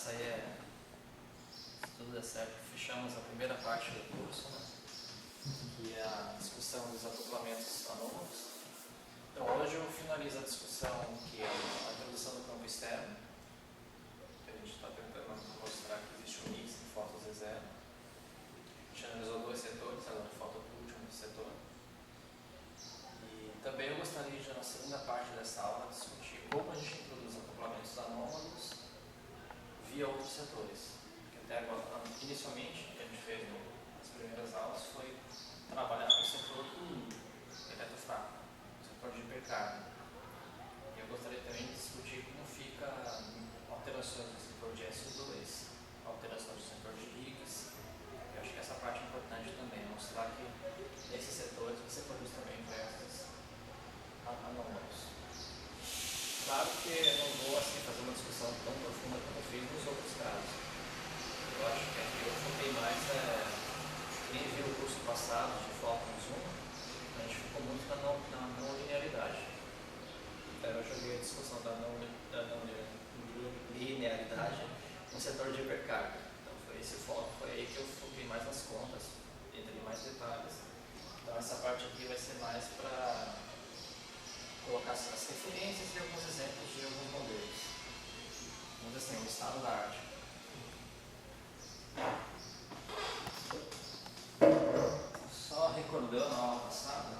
essa aí é, se tudo der certo, fechamos a primeira parte do curso, né? Que é a discussão dos acoplamentos anômalos. Então hoje eu finalizo a discussão que é a introdução do campo externo, que a gente está tentando mostrar que existe um mix de fótons e zero. A gente analisou 2 setores, agora falta o último setor. E também eu gostaria de, na segunda parte dessa aula, discutir como a gente introduz acoplamentos anômalos via outros setores. Porque até agora, inicialmente, o que a gente fez nas primeiras aulas foi trabalhar com o setor do eletrofraco, o setor de hipercarga. E eu gostaria também de discutir como fica alterações do setor de SO2, alterações do setor de Higgs. Eu acho que essa parte é importante também, mostrar que nesses setores você produz também inversos anômalos. Claro que eu não vou assim, fazer uma discussão tão profunda como eu fiz nos outros casos. Eu acho que aqui eu foquei mais, quem viu o curso passado de Fótons 1, a gente ficou muito na não linearidade. Então eu joguei a discussão da não linearidade no setor de hipercarga. Então foi esse foco, foi aí que eu foquei mais nas contas, entrei mais detalhes. Então essa parte aqui vai ser mais para colocar as referências e alguns exemplos de alguns modelos. Vamos dizer assim, o estado da arte. Só recordando a aula passada,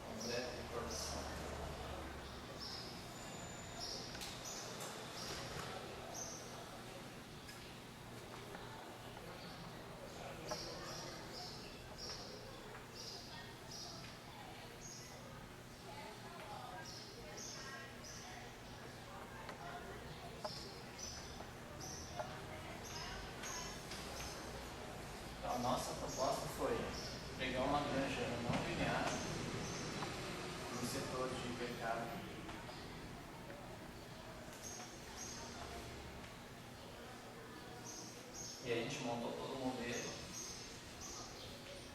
uma breve recordação. A nossa proposta foi pegar uma Lagrangiana não linear no setor de hipercarga e a gente montou todo o modelo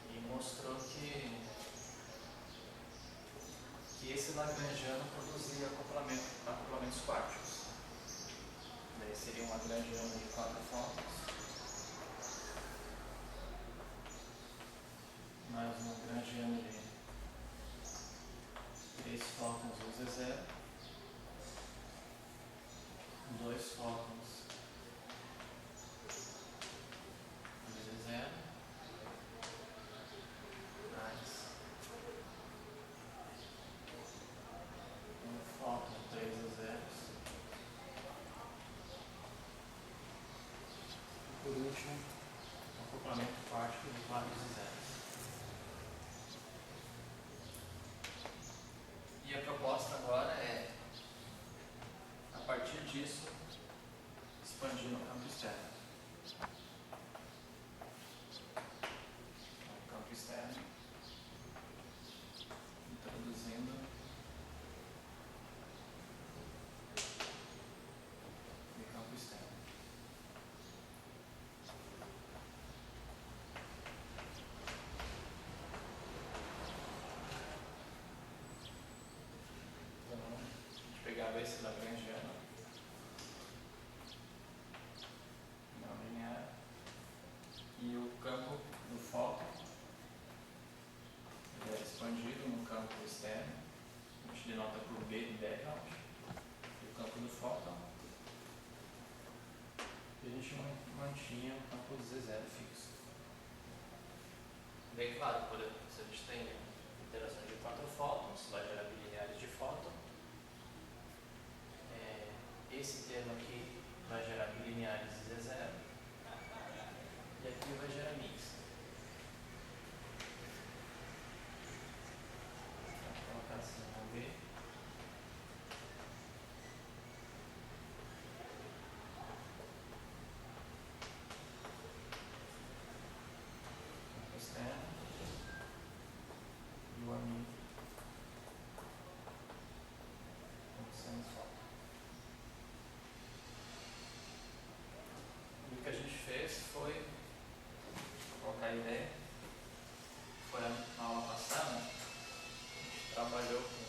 e mostrou que esse Lagrangiano produzia acoplamentos quádruplos. Daí seria uma Lagrangiana de 4 fótons mais uma Lagrangiana de 3 fótons UZ0, 2 fótons UZ0, mais um fóton 3 UZ0 e por último um acoplamento quádruplo de 4 UZ0. E a proposta agora é, a partir disso, expandir no campo externo. No campo externo, introduzindo no campo externo. Então, a gente pegava esse Lagrangiano não linear e o campo do fóton ele é expandido no campo externo, a gente denota por B de background, e o campo do fóton, e a gente mantinha o campo Z0 fixo. Bem claro, por exemplo, se a gente tem interações de 4 fótons, vai gerar bilineares de fóton. Esse termo aqui vai gerar bilineares de Z0 e aqui vai gerar mix. Vou colocar assim, vamos ver. Campo externo e o amigo sem fóton. O que a gente fez foi colocar a ideia, foi na aula passada, a gente trabalhou com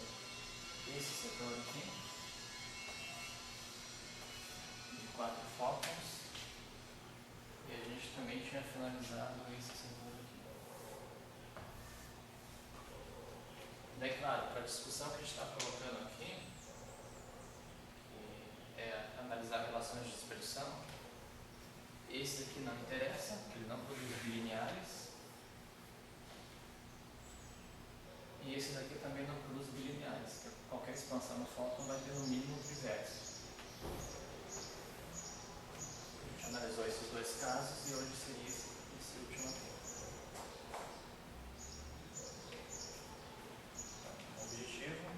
esse setor aqui, de 4 fótons, tinha finalizado esse símbolo aqui. Daí, claro, para a discussão que a gente está colocando aqui, que é analisar relações de dispersão, esse aqui não interessa, porque ele não produz bilineares. E esse daqui também não produz bilineares, porque qualquer expansão no fóton vai ter no mínimo trivértice. A gente analisou esses dois casos e hoje seria esse último aqui. Então, objetivo.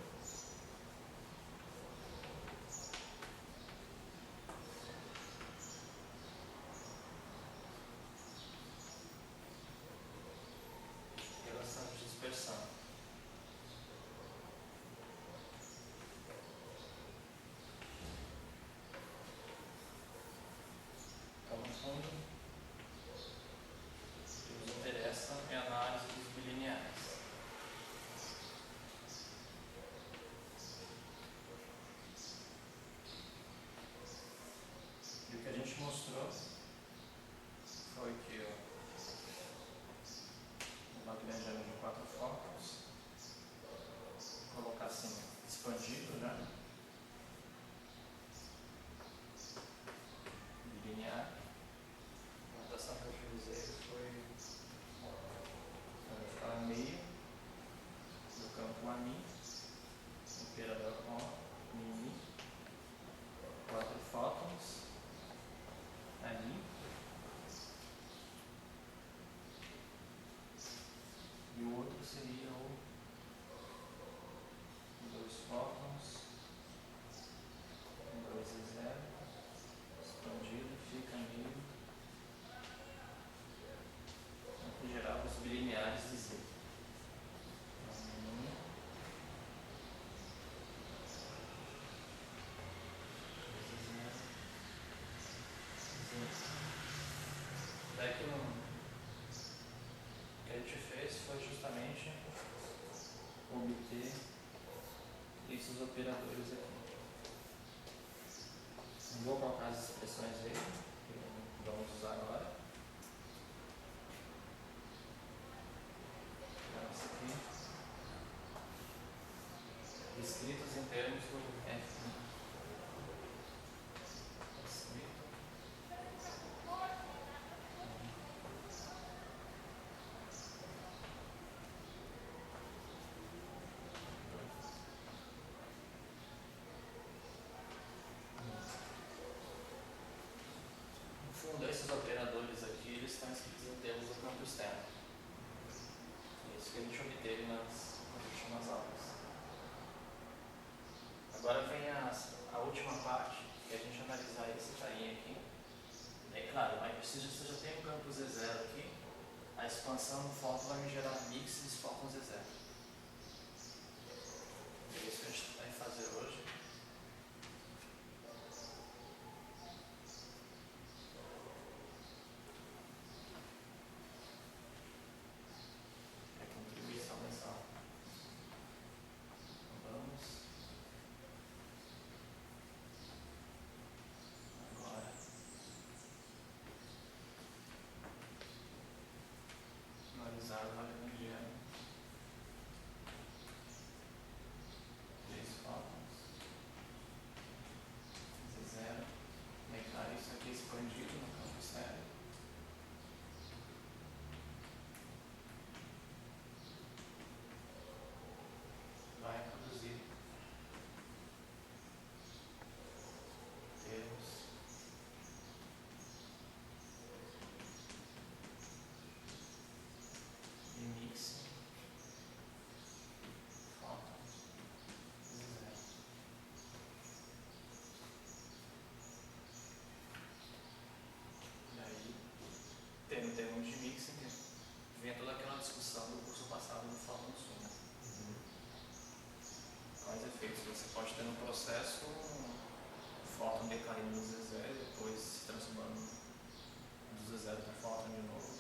Relação de dispersão. Então, no fundo, o que nos interessa é a análise dos bilineares. E o que a gente mostrou foi que o Lagrangiano de 4 fótons, colocar assim, expandido já, bilinear. A notação que eu utilizei foi ficar meio do campo AMI, imperador O, MI, 4 fótons, ali, e o outro seria o 2 fótons, 2 e 0, expandido, fica meio, que gerava os bilineares de Z. Daí que a gente fez foi justamente obter esses operadores aqui. Não vou colocar as expressões aí, que vamos usar agora. Então, isso aqui, escritos em termos do F. No fundo, esses operadores aqui, eles estão escritos em termos do campo externo. É isso que a gente obteve nas últimas aulas. Agora vem a última parte, que é a gente analisar esse carinha aqui. É claro, mas se você já tem um campo Z0 aqui, a expansão no fóton vai me gerar um mix de fótons Z0. É isso que a gente vai fazer hoje. É contribuição mensal. Então vamos. Agora. Analisar o Lagrangiano. 3 fótons. Z0. Declarar isso aqui expandido no campo externo. Vai produzir termos e mix fótons Z0. E aí, tendo termo de mixing, vem toda aquela discussão do curso passado do fóton suma. Quais efeitos você pode ter no processo, um fóton decaindo no Z0 e depois se transformando do Z0 para fóton de novo.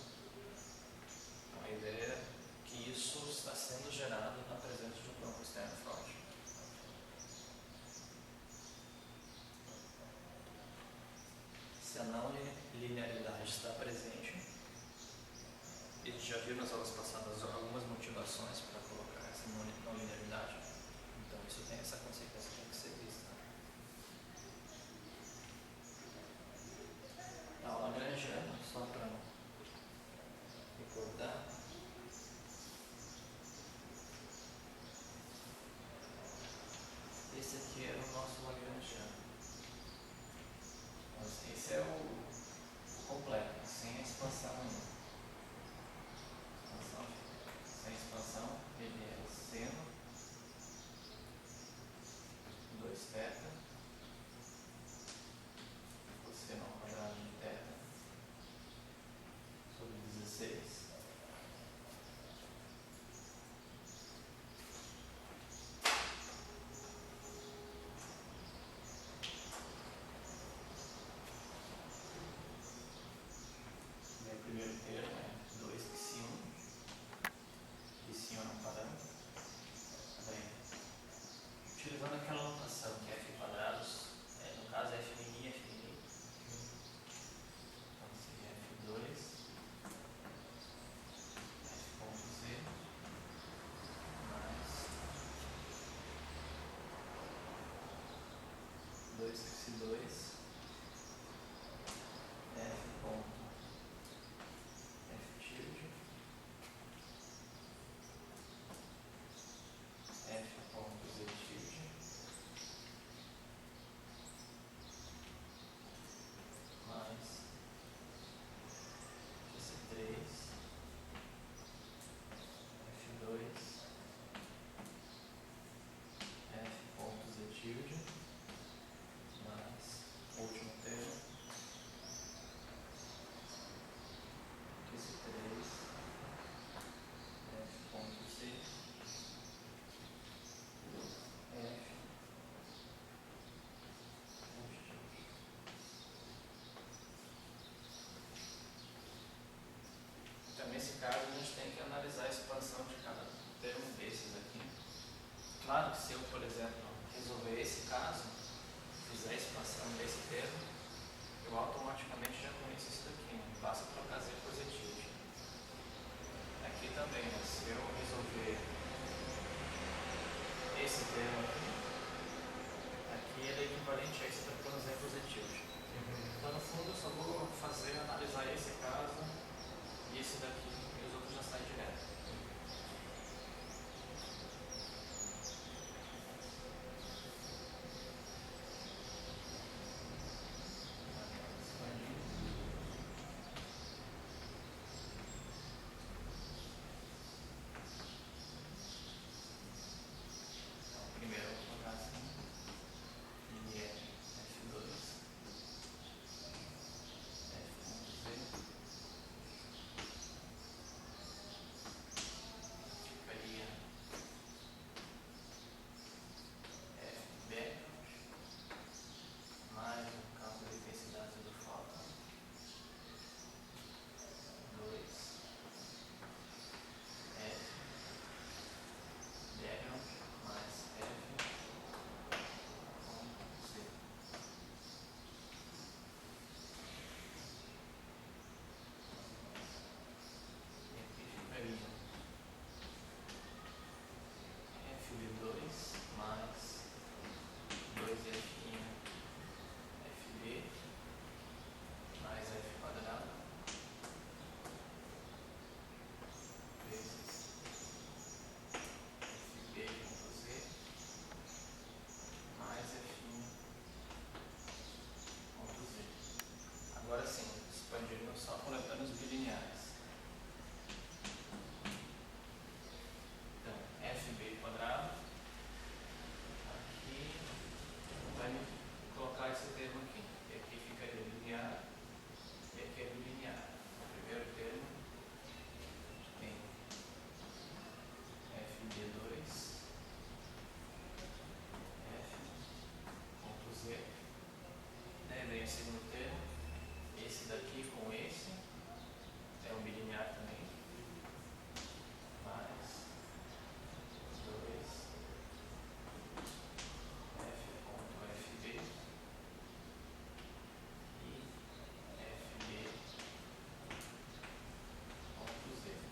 Então, a ideia é que isso está sendo gerado na presença de um campo externo forte. Se a não linearidade está presente, a gente já viu nas aulas passadas algumas motivações para colocar essa não linearidade. Então isso tem essa consequência que tem que ser vista. A aula Lagrangiana, só para recordar. Esse aqui era o nosso Lagrangiano. Então, esse é o completo, sem a expansão ainda. Sem expansão, ele é seno 2θ, cosseno ao quadrado de θ sobre 16. E aí o primeiro termo é 2π1, π1 é um parâmetro. Bem, utilizando aquela notação que é f quadrados, no caso é f mini e f mini. Então seria f2 f ponto z mais 2π2 f ponto f tilde f ponto z tilde mais f3 f2 f ponto z tilde mais o último termo esse 3 f ponto c f então nesse caso a gente tem que analisar a expansão de cada termo desses aqui. Claro que se eu, por exemplo, resolver esse caso, fizer a expansão desse termo, eu automaticamente já conheço isso daqui, né? Basta trocar z por z tilde. Aqui também, né? Se eu resolver esse termo aqui ele é equivalente a esse trocando z por z tilde. Então no fundo eu só vou analisar esse caso e esse daqui, e os outros já saem direto. Primeiro eu vou colocar assim, ele é f2, f.z, ficaria fb, mais o campo de intensidade do fóton, 2, f, background, mais f, c. E aqui ficaria fb2 mais 2f' fb mais f quadrado vezes fb.z mais f'.z. Agora sim, expandindo só coletando os bilineares. Então, fb quadrado, aqui vai me colocar esse termo aqui. E aqui ficaria linear, e aqui é bilinear. O primeiro termo tem fb2 f.z. Daí vem o segundo termo, esse daqui com esse, é um bilinear também, mais 2 f.fb e fb.z.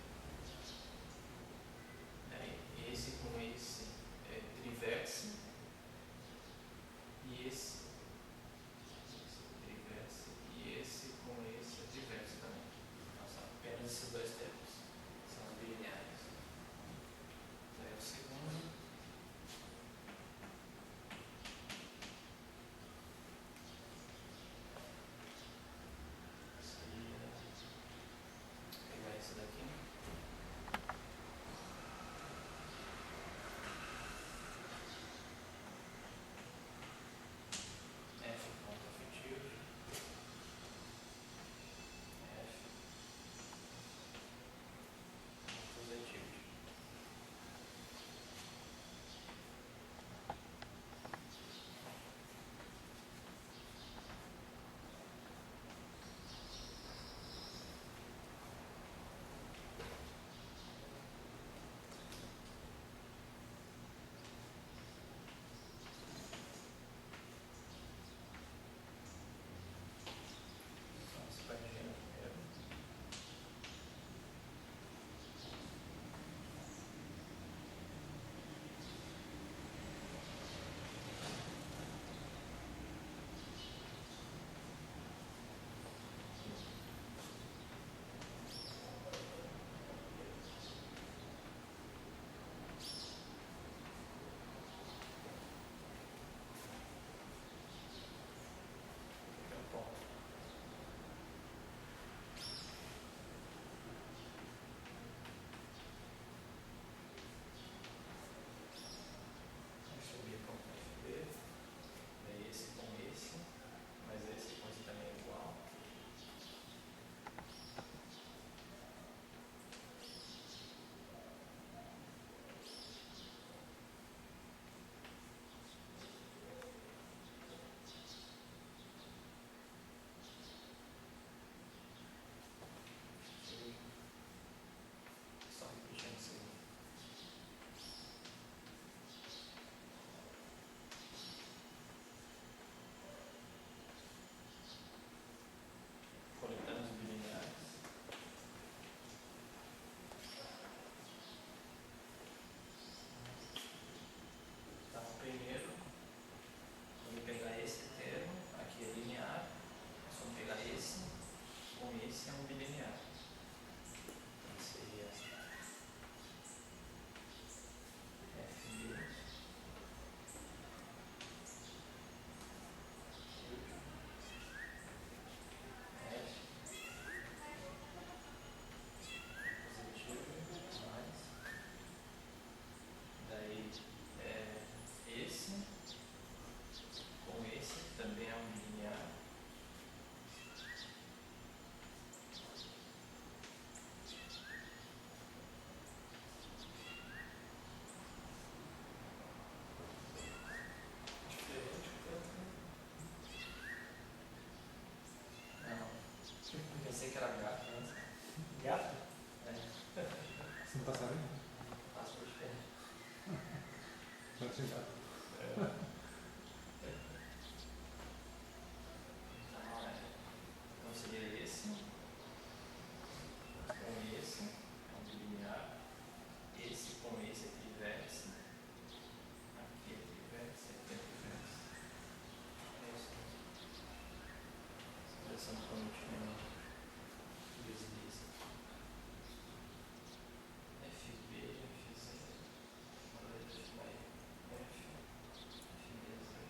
que era gato antes. Gato? É. Você não passarinho? Passo por diferente. Pode ser gato. Então, então seria esse, com esse, vamos eliminar, esse com esse aqui vértice, aqui vértice, aqui vértice. É isso. Expressão contínua vezes isso. FB, FZ, F vai F, FBZ.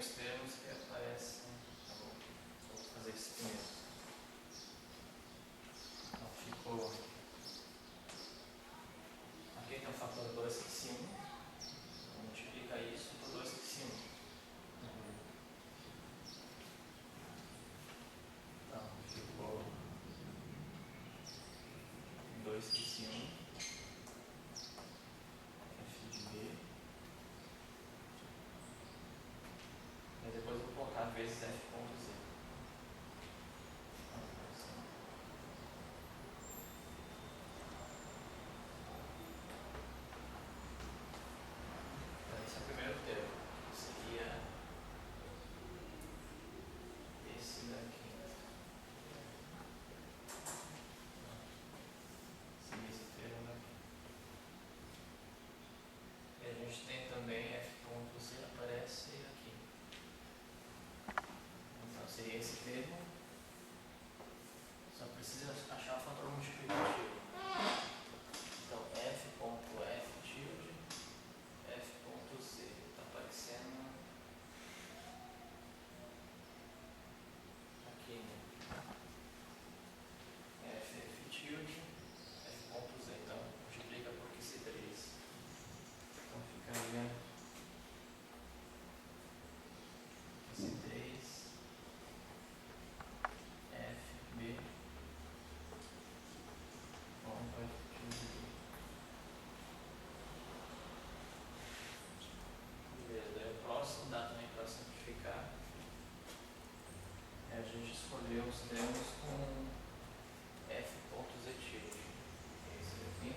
os termos que aparecem. Tá bom? Vou fazer isso primeiro. Então ficou. Aqui tem o fator 2 aqui em cima. Então, multiplica isso por 2 aqui em cima. Então ficou 2 aqui em cima. F de B. E depois eu vou colocar vezes F ponto Z. Então, esse é o primeiro termo. Seria esse daqui. Seria esse termo daqui. E a gente tem também F ponto Z aparece aqui. Então seria esse termo. Só precisa achar o fator multiplicativo. Então F ponto F tilde, F ponto Z. Está aparecendo aqui, né? F tilde, F ponto Z. Então multiplica por esse 3. Então ficaria esse 3 FB ponto F tilde B. Beleza, daí o próximo dá também para simplificar. A gente escolheu os termos com F ponto Z tilde. Esse aqui.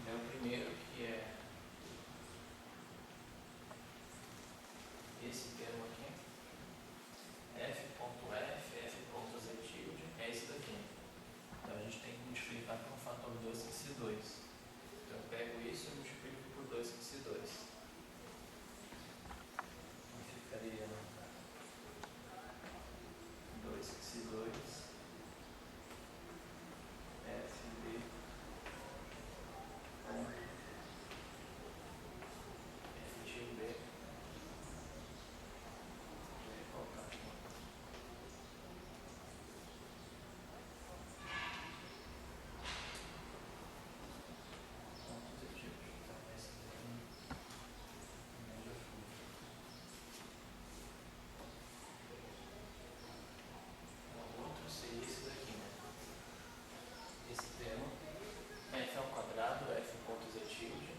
É o primeiro que é esse termo aqui. F ponto F, F ponto Z tilde, é esse daqui. Então a gente tem que multiplicar por um fator 2 que esse 2. Então eu pego isso e multiplico por 2 que esse 2. Então ficaria 2 que esse 2. FB ponto F tilde B. Vou colocar aqui. Ponto Z tilde. Então esse aqui média full. O outro seria esse daqui, né? Esse termo F ao quadrado, F ponto Z tilde.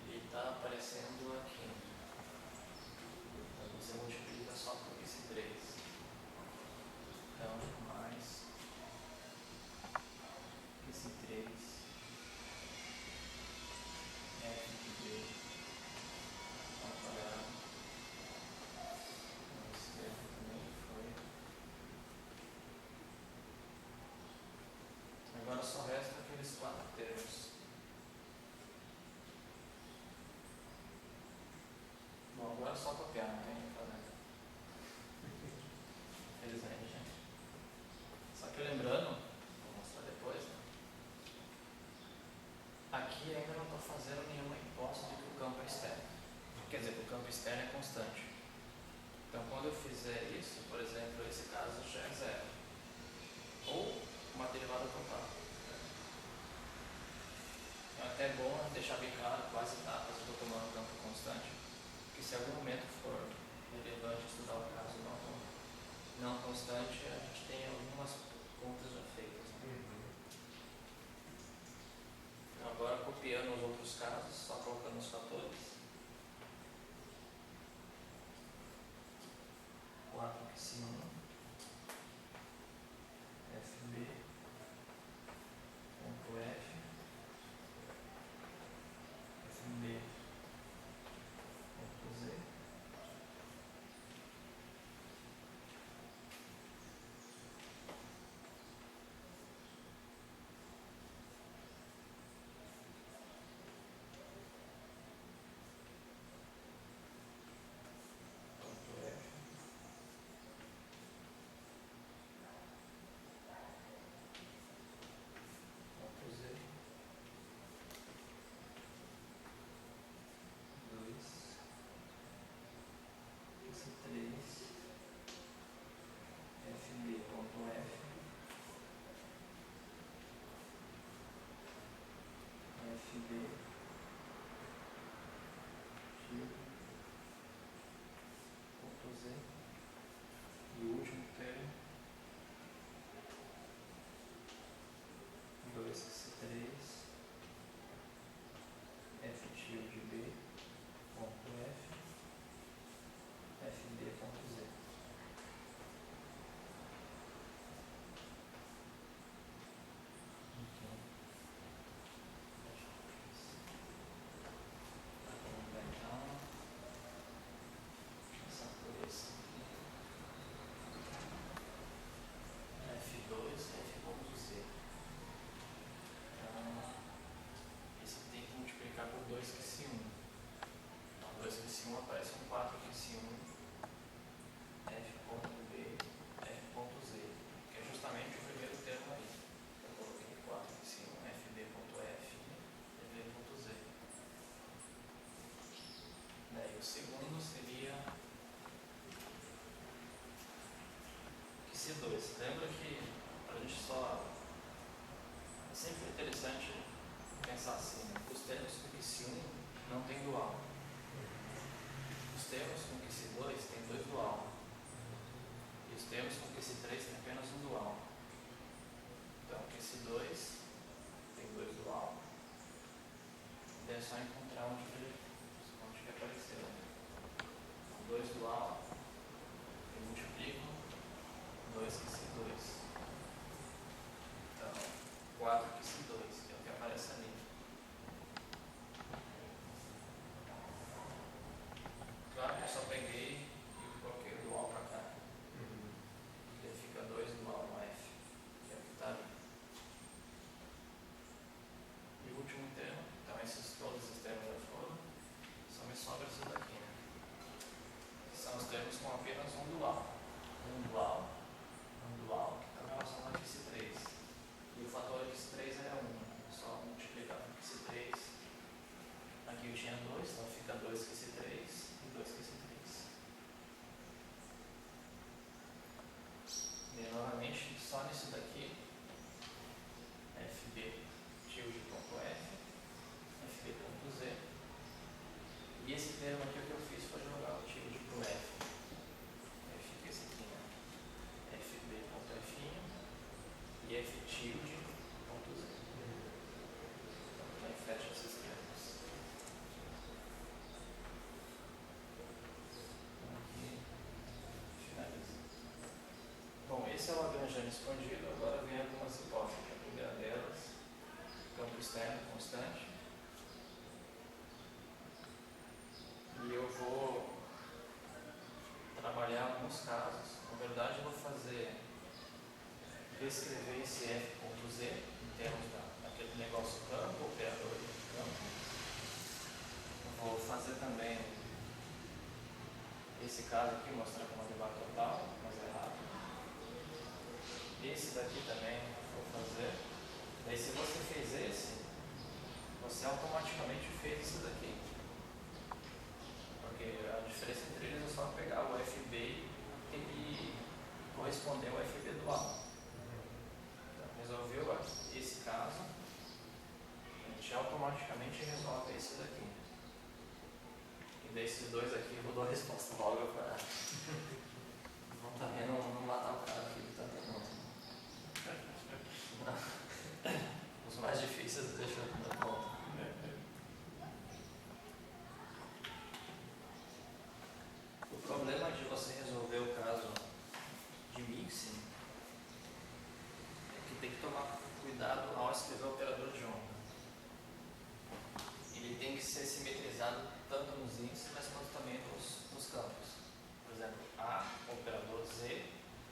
Ele está aparecendo aqui. Então você multiplica só por esse 3. Então, mais esse 3 F de B ao quadrado. Então, esse termo também foi. Agora só resta aqueles 4 termos. Bom, agora é só copiar, não tem o que fazer. Infelizmente. Só que lembrando, vou mostrar depois, né? Aqui ainda não estou fazendo nenhuma hipótese de que o campo é externo. Quer dizer, que o campo externo é constante. Então quando eu fizer isso, por exemplo, esse caso já é zero. Ou uma derivada total. Então é até bom deixar bem claro quais etapas eu estou tomando campo constante. Porque se em algum momento for relevante estudar o caso não constante, a gente tem algumas contas já feitas. Né? Então, agora copiando os outros casos, só colocando os fatores. 4 aqui em cima. FB ponto F FB ponto Z. interessante pensar assim, né? Os termos com que se 1 não tem dual. Os termos com que se 2 tem 2 dual. E os termos com que se 3 tem apenas um dual. Então, que se 2 tem 2 dual. E é só encontrar onde que apareceu. 2 dual, eu multiplico 2 que se 2. Então, 4 que se 2, que é o que aparece ali. Claro que eu só peguei e coloquei o dual para cá. Ele fica 2 dual no F, que é o que está ali. E o último termo, então todos esses termos já foram, só me sobra isso daqui, né? São os termos com apenas um dual. Um dual, que está relacionado a esse 3. E o fator de 3 é 1. Só multiplicar com esse 3. Aqui eu tinha 2, então fica 2 que esse 3 e 2 que esse 3. E novamente, só nisso daqui, FB tilde ponto F, FB ponto Z. E esse termo aqui, o que eu fiz foi jogar o tilde para o F. Aí fica esse aqui, né? FB.F e F tilde ponto Z. Então, aí fecha esses termos. Então, aqui, finaliza. Bom, esse é o Lagrangiano expandido. Agora vem algumas hipóteses. A primeira delas, campo externo constante. E eu vou trabalhar alguns casos. Na verdade, eu vou descrever esse F.Z em termos daquele negócio campo, operador de campo. Eu vou fazer também esse caso aqui, mostrar como derivar total, mas é rápido. Esse daqui também vou fazer. Daí, se você fez esse, você automaticamente fez esse daqui. Porque a diferença entre eles é só pegar o FB e corresponder ao FB dual. Então, resolveu esse caso, a gente automaticamente resolve esse daqui. E desses dois aqui eu vou dar a resposta logo para também não matar o cara aqui também não. Os mais difíceis deixa eu dar conta. O problema de você resolver o caso de mixing é que tem que tomar cuidado ao escrever o operador de onda. Ele tem que ser simetrizado tanto nos índices, mas quanto também nos campos. Por exemplo, A, operador Z,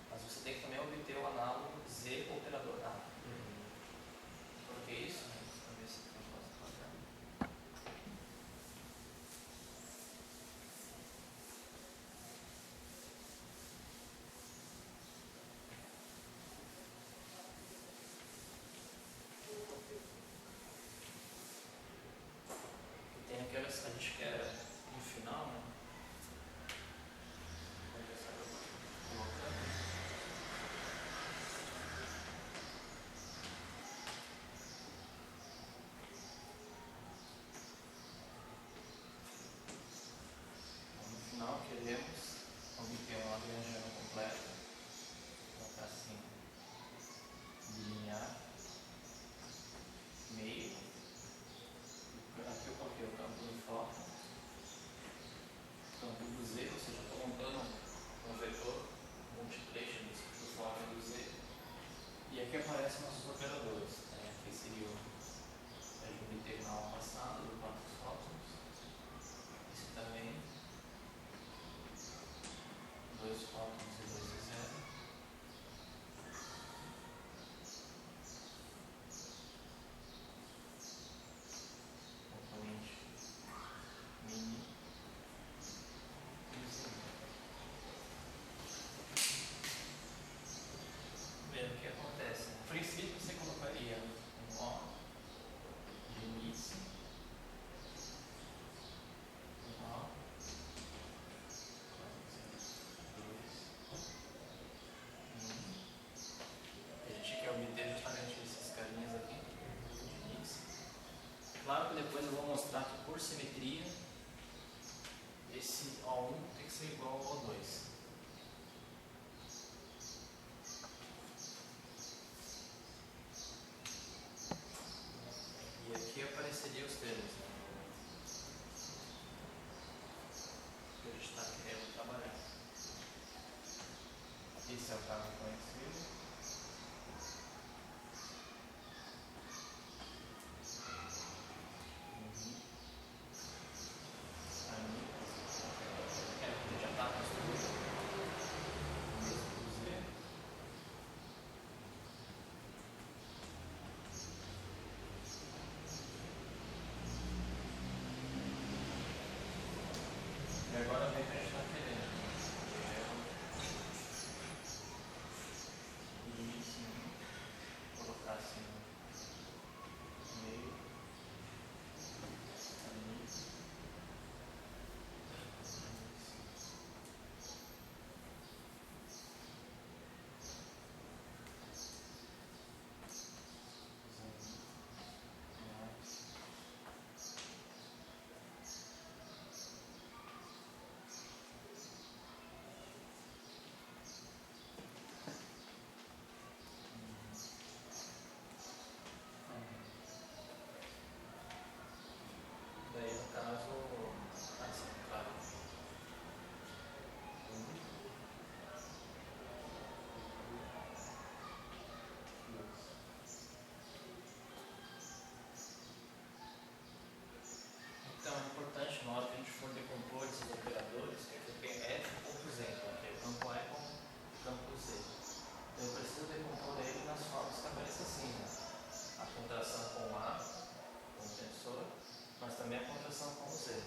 mas você tem que também obter o análogo Z, operador A. Por que isso? Vamos ver se eu posso fazer. Tem aquelas que a gente quer no final, né? No final queremos obter uma Lagrangiana completa. Vou colocar assim, linear, meio. Aqui eu coloquei o campo uniforme, campo do Z, ou seja, estou montando um vetor multiplication do forma do Z. E aqui aparecem nossos operadores. Né? Aqui seria a gente obter na aula passada, do 4 fótons. Esse também. 2 fótons e 2 e 0. Componente mini e Z. Bem, o que acontece? A princípio você colocaria um ó de início, um ó, 2, Esse é o caso conhecido. Aqui já está construído. Mesmo do Z. E agora vem o que a gente está querendo. Colocar assim no meio, ali, daí no caso, assim, claro. Então é importante na hora que a gente for decompor esses operadores, que aqui tem F.Z, porque o campo E com o campo Z. Então eu preciso decompor ele nas formas que aparecem assim, né? A contração com A, com o tensor, mas também a contração com o Z.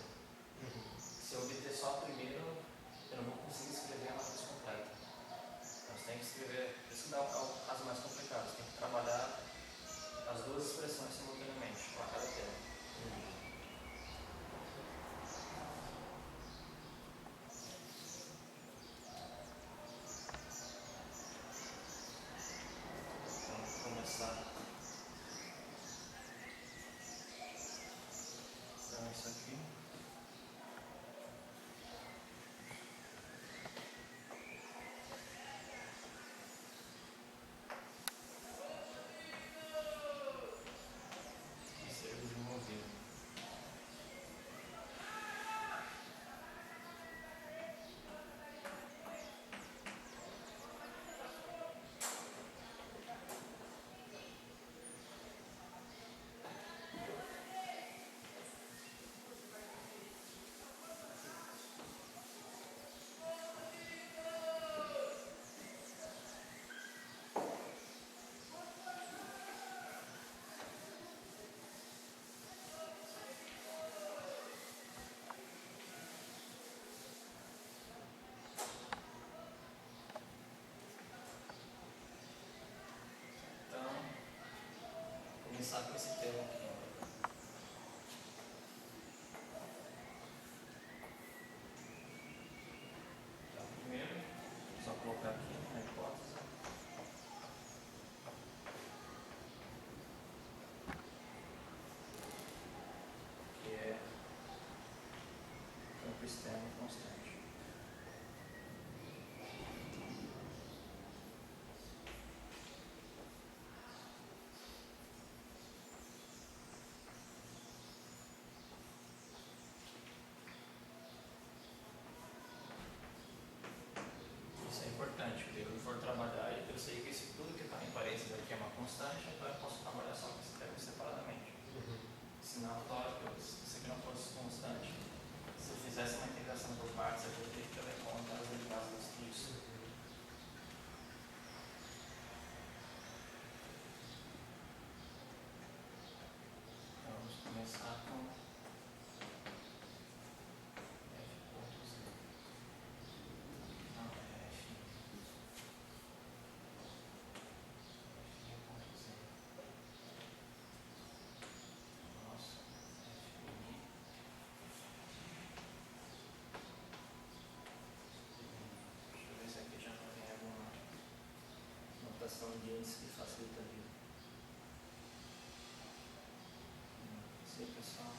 Se eu obter só a primeira, eu não vou conseguir escrever a matriz completa. Então você tem que escrever, isso dá o caso mais complicado, você tem que trabalhar as duas expressões simultaneamente, com a cada tema. Então vou começar com isso aqui. Ser desenvolvido. Então, vou começar com esse tema aqui. Então, primeiro, só colocar aqui na hipótese. Que é campo externo constante. Isso é importante, porque quando for trabalhar, eu sei que se tudo que está em parênteses aqui é uma constante, então eu posso trabalhar só com esse termo separadamente. Senão, claro, se isso aqui não fosse constante, se eu fizesse uma integração por partes, eu teria que levar em conta as derivadas dos fluxos. Então, vamos começar com F.Z. Não, é F. F.Z. Nossa, FI. Deixa eu ver se aqui já não tem alguma notação de índice que facilita a vida. Sei, pessoal.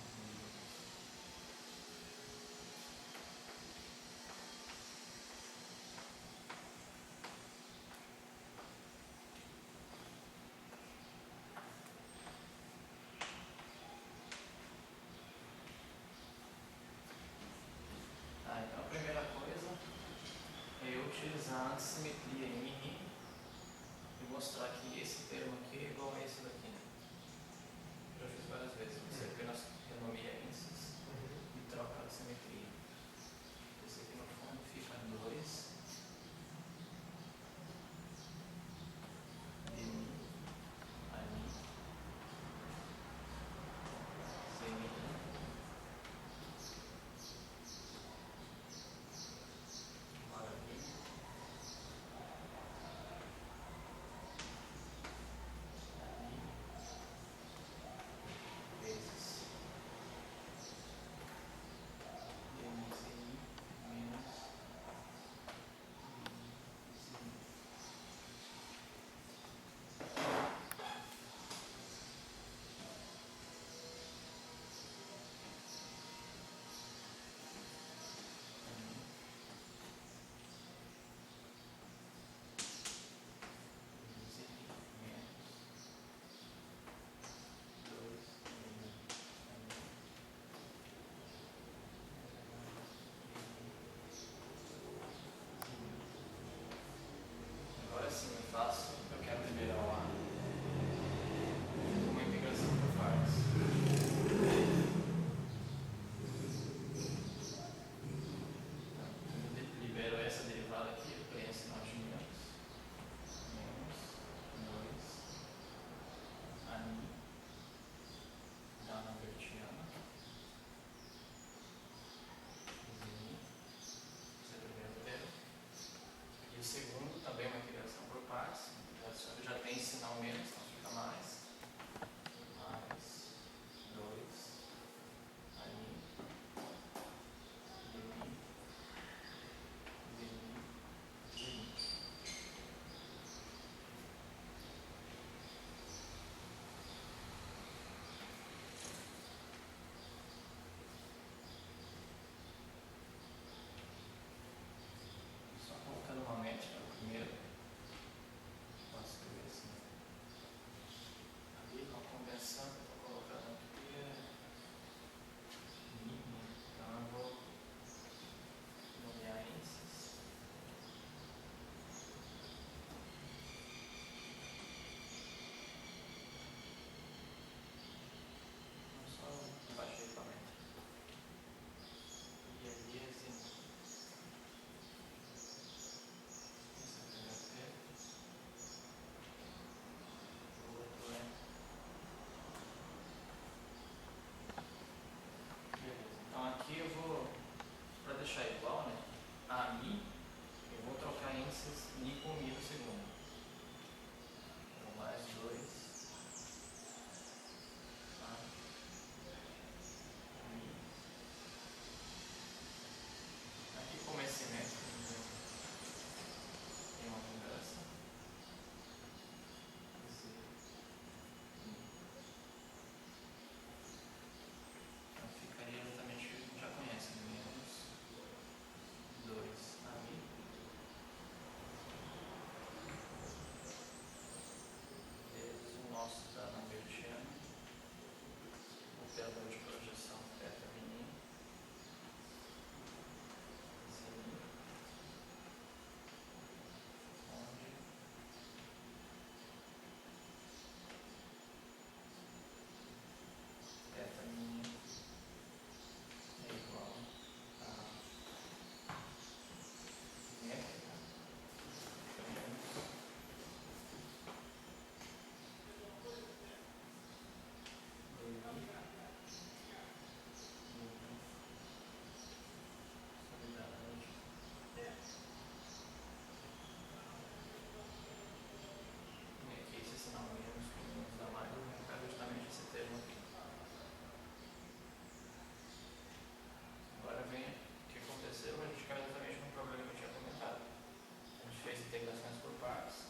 Então a primeira coisa é eu utilizar a antissimetria em I e mostrar que esse termo aqui é igual a esse daqui. Já fiz várias vezes. Você apenas renomeia índices e troca a simetria. Esse aqui no fundo fica 2 de mi, ali, semi, agora aqui, ali, vezes DMCI menos DMCI. Agora sim eu faço, eu quero liberar o A, uma integração por partes. Eu libero essa derivada aqui, eu ganho sinal de menos 2 ani da Lambertiana, esse é o primeiro termo. E o segundo também é uma integração por partes, já tem sinal menos, então fica mais 2 ani dmi. Só colocando uma métrica no primeiro, posso escrever assim. Ali com a convenção que eu estou colocando aqui é mínima, então eu vou nomear índices. Não só baixei para a métrica. E ali é esse. Esse é o primeiro termo. O outro é. Beleza. Então aqui eu vou, para deixar igual, né? A mi, eu vou trocar índices mi com mi do segundo. Então mais 2 tá? Mi. Aqui como é simétrico, tem uma mudança. Então ficaria exatamente o que a gente já conhece, menos 2 ali, vezes o nosso da Lambertiana, operador de projeção θ menino, zinho, onde θ menino é igual a métrica menos e aqui esse sinal menos com menos dá mais, eu vou pegar justamente esse termo aqui. Agora vem o que aconteceu, a gente caiu exatamente no problema que eu tinha comentado. A gente fez integrações por partes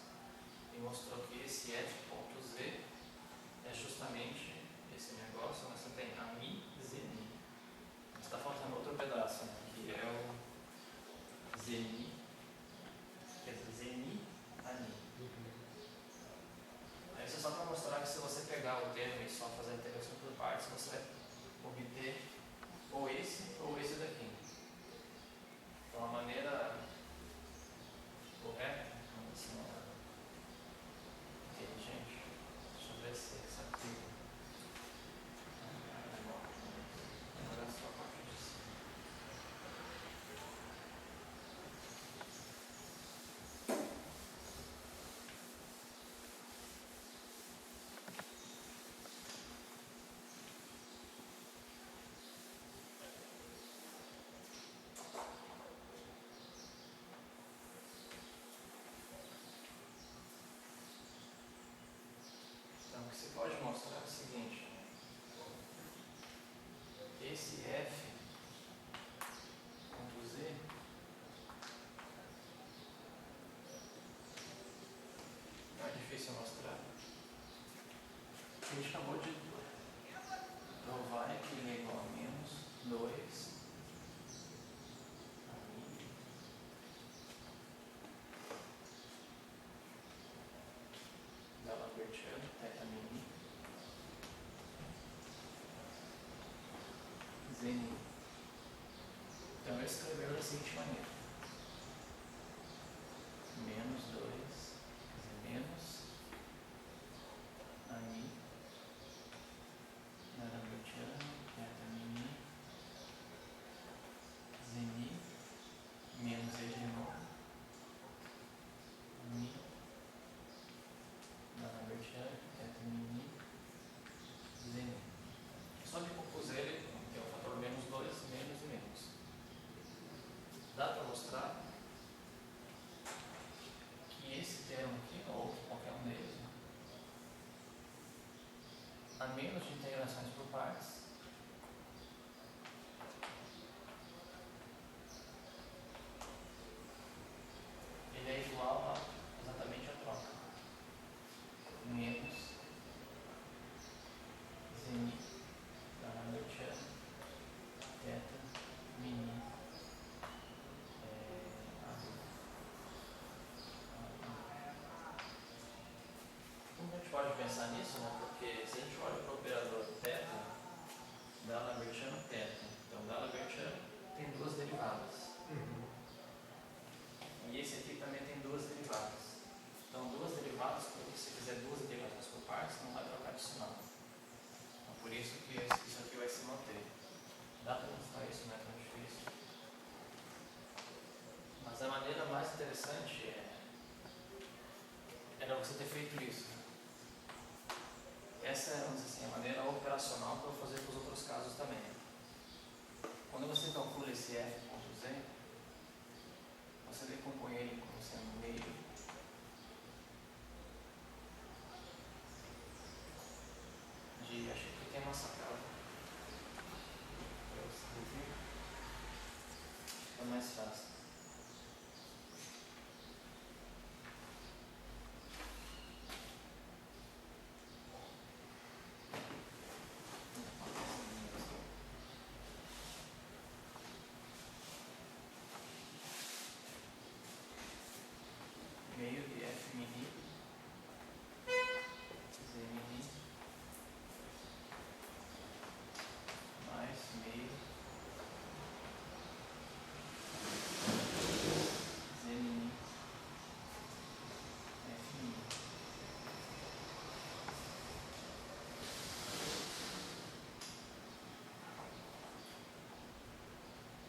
e mostrou que esse f.z é justamente esse negócio, mas você tem a mi, zeni. Está faltando outro pedaço, né? Que é o zeni, quer dizer, zeni, ani. Aí isso é só para mostrar que se você pegar o termo e só fazer a integração por partes, você vai obter ou esse daqui. Então a maneira que a gente acabou de provar é que ele é igual a menos 2 da Lambertiana, θ mini, Zn. Então eu escrevi da seguinte maneira: menos 2, menos Ani da Lambertiana, θ mini, Zn, menos ele de novo, Ani da Lambertiana, θ mini, Zn. Só que compus ele, que é o fator menos 2, menos e menos. Dá para mostrar que esse termo aqui, ou qualquer um deles, a menos de integrações por partes, ele é igual a exatamente a troca. Menos Zn da Lambertiana, θ mini, como a gente pode pensar nisso, né? Porque se a gente olha para o operador θ, da Lambertiana θ, então da Lambertiana tem duas derivadas. E esse aqui também tem duas derivadas. Então duas derivadas, porque se fizer duas derivadas por partes, não vai trocar de sinal. Então por isso que isso aqui vai se manter. Dá para mostrar isso, não é tão difícil. Mas a maneira mais interessante era você ter feito isso. Essa é, vamos dizer assim, a maneira operacional para eu fazer para os outros casos também. Quando você calcula esse f.z, você decompõe ele como sendo meio de, acho que aqui tem uma sacada para você ver, fica mais fácil. Meio de f mini, z mini, mais meio z mini, f mini.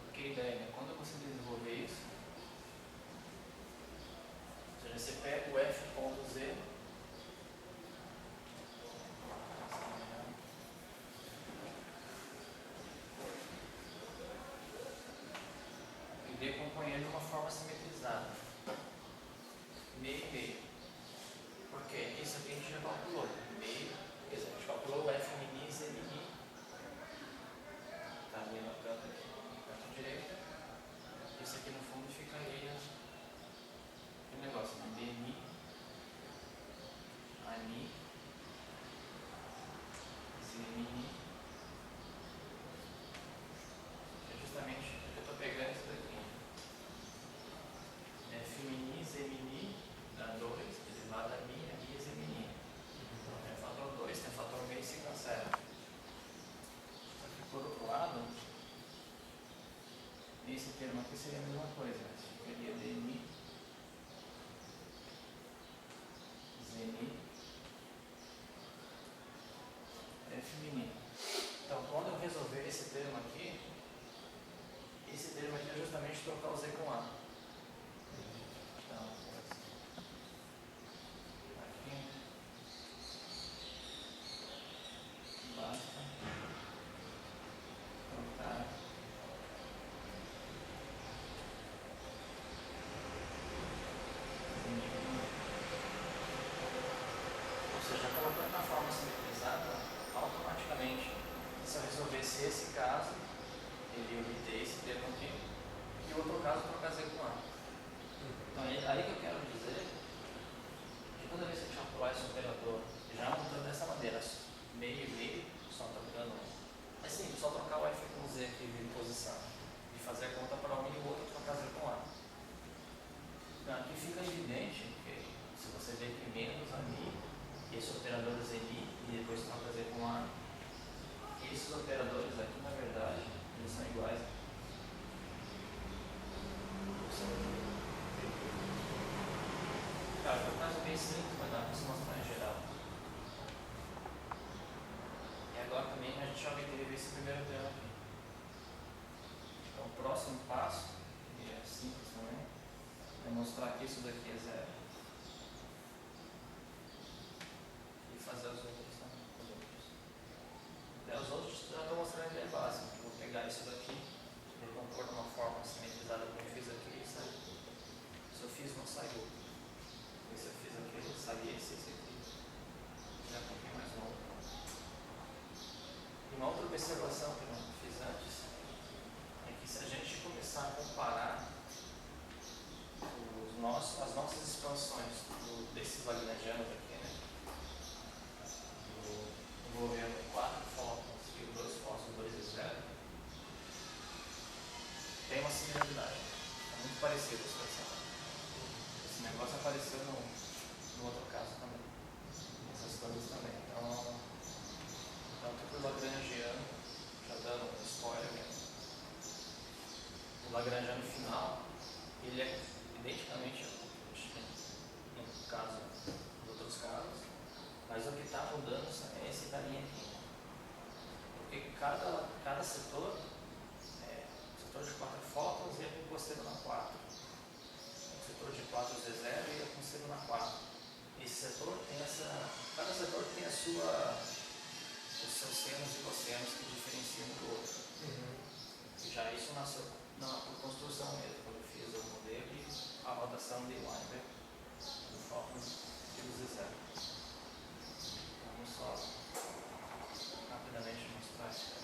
Porque a ideia é, quando você desenvolver isso, ou seja, você pega o f.z, e decompõe ele de uma forma simetrizada. Meio e meio. Porque isso aqui a gente já calculou. Meio, quer dizer, a gente calculou o f mini e z mini. Está ali no canto direito. Isso aqui no fundo ficaria o negócio, né? Bmi, Ani, z mini. É justamente o que eu estou pegando isso daqui. F mini, z mini, dá 2, derivada mi, Ani, z mini. Então tem o fator 2, tem o fator meio e se cancela. Só que por outro lado, esse termo aqui seria a mesma coisa, né? Ficaria dmi, zmi, f mini. Então quando eu resolver esse termo aqui é justamente trocar o z com a. Então, aqui basta trocar ou seja, colocando na forma simetrizada, automaticamente, se eu resolvesse esse caso, ele ia obter esse termo aqui, e o outro caso trocar z com a. Então aí que eu quero dizer que toda vez que a gente calcular esse operador, já montando dessa maneira, aqui fica evidente que se você vê primeiro ali, esses operadores ali, e depois troca Z com A, esses operadores aqui, na verdade, eles são iguais. Cara, foi um caso bem simples, mas dá para se mostrar em geral. E agora também a gente já vai ter esse primeiro termo aqui. Então o próximo passo, que é simples também, é mostrar que isso daqui é zero. E fazer os outros também. Os outros já estou mostrando a ideia básica. Eu vou pegar isso daqui, vou compor de uma forma simetrizada como eu fiz aqui e sai. Se eu fiz, não sai outro. E se eu fiz aquele, sai esse aqui. Já é um pouquinho mais longo. E uma outra observação que eu não fiz antes é que se a gente começar a comparar as nossas expansões desses lagrangianos aqui, né? Envolvendo 4 fótons e 2 fótons 2 e 0, tem uma similaridade. É muito parecido a expressão. Esse negócio apareceu no outro caso também. Essas coisas também. Então, tanto que o lagrangiano, já dando um spoiler mesmo, o lagrangiano final, ele é identicamente no caso dos outros casos, mas o que está mudando é esse carinha aqui. Porque cada setor, setor de 4 fótons ia com costeiro na 4. O setor de 4 Z0 ia com costeiro na 4. Esse setor tem cada setor tem os seus senos e cossenos que diferenciam um do outro. E já isso nasceu por construção mesmo, quando eu fiz o modelo e a rotação de Weinberg do fóton e do Z0. Vamos só rapidamente mostrar isso aqui.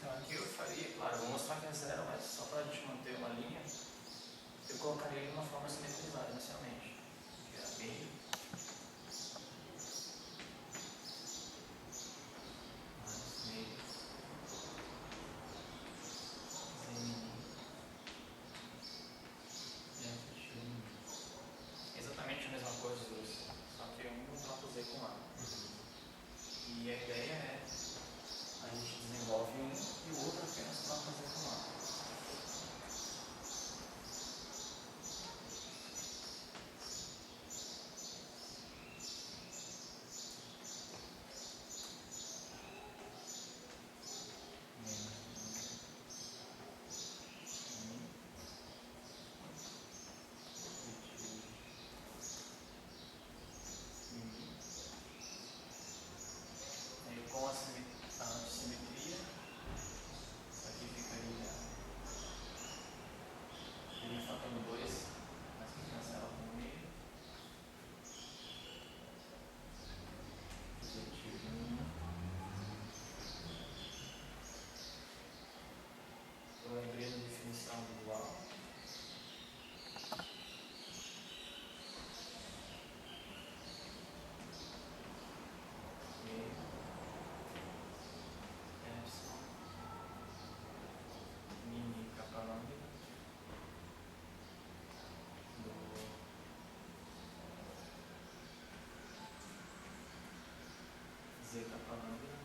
Aqui eu faria, claro, vou mostrar que é zero, mas só para a gente manter uma linha, eu colocaria ele de uma forma simetrizada inicialmente, que é meio, mais meio, exatamente a mesma coisa os dois, só que um troca Z com A. E a ideia é a gente desenvolve um e o outro apenas troca Z com A. Com a simetria, isso aqui ficaria ele faltando 2, mas que cancela com o meio. Positivo 1. Eu lembrei da definição do dual. capanâmbira.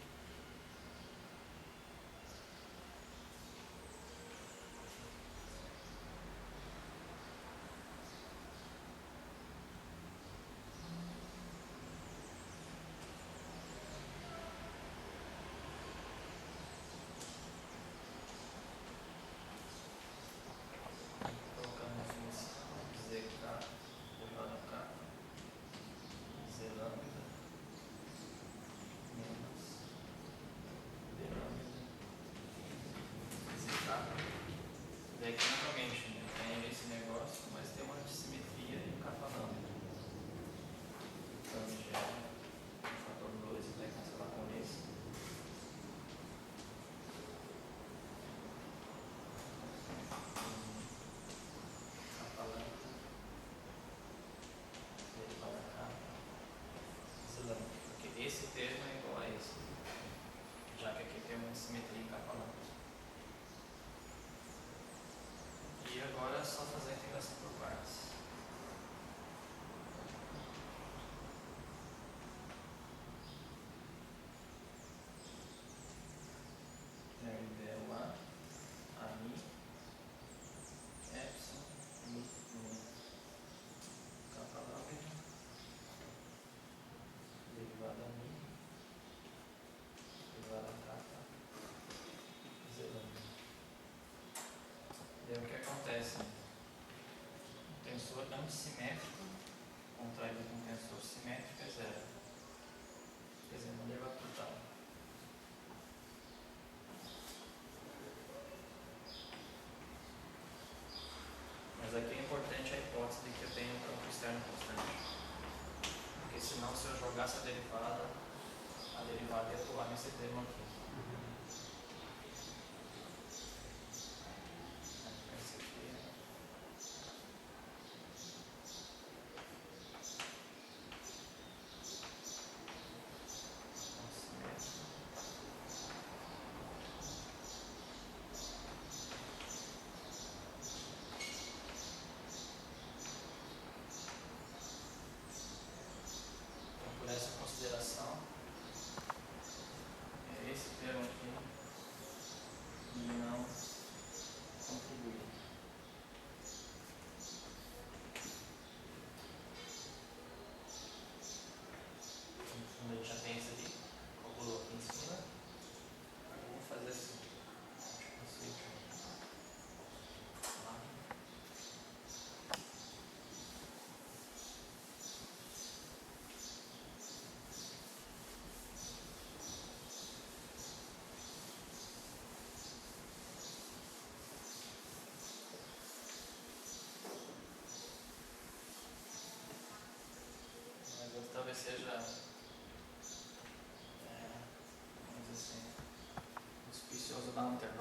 Colocando definição, ZK, derivada K, Z lambda, menos D lambda, ZK. Daí aqui novamente, né, tem esse negócio, mas tem uma dissimetria em capa lambda. Então gera o fator 2, vai cancelar com esse. Capa lambda, derivada K, Z lambda. Porque esse termo é igual a esse, já que aqui tem uma simetria em capa lambda. E agora é só fazer a integração por partes. Dela a mi, epsilon, mi, capa lambda, derivada mi, derivada capa, z lambda. Daí o que acontece? O tensor antissimétrico contraído com o tensor simétrico é zero. Quer dizer, não deva total. Mas aqui é importante a hipótese de que eu tenho um campo externo constante. Porque senão, se eu jogasse a derivada ia pular nesse termo aqui. Esse aqui é... Então, por essa consideração, é esse termo aqui e não contribui. No fundo a gente já tem esse aqui, calculou aqui em cima. Agora vamos fazer assim. Mas talvez seja, vamos dizer assim, auspicioso dar um intervalo.